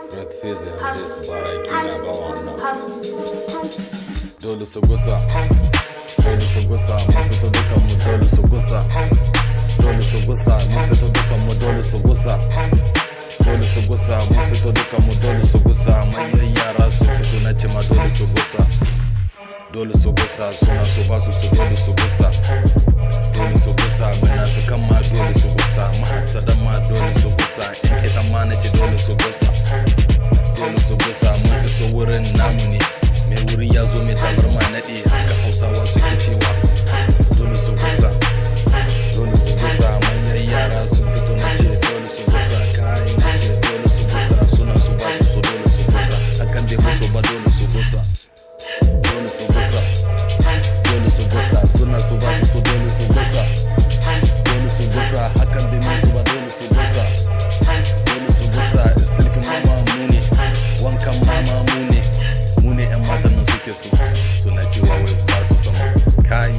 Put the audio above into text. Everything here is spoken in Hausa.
Fred Feze Andres baraki na ba wannan dole su gusa mun fito dukan mu dole su gusa mun fito dukan mu dole su gusa mun fito dukan mu dole su gusa manyan yara su fito na ce ma dole su gusa suna so ba su dole su gusa munafikan ma dole su gusa mahasadan ma dole su gusa in kitan ma nake dole su gusa mun iso wurin namu ne mai wuri ya zo mai tabarma naɗe haka hausawa suke cewa dole su gusa manyan yara sun fito na ce dole su gusa kai na ce dole su gusa suna so ba su dole su gusa hakan bai musu ba dole su gusa suna so ba su dole su gusa hakan bai musu ba dole su gusa istilkin mama mu ne wankan mama mu ne yan matan nan suke so suna cewa wai ba su sama kai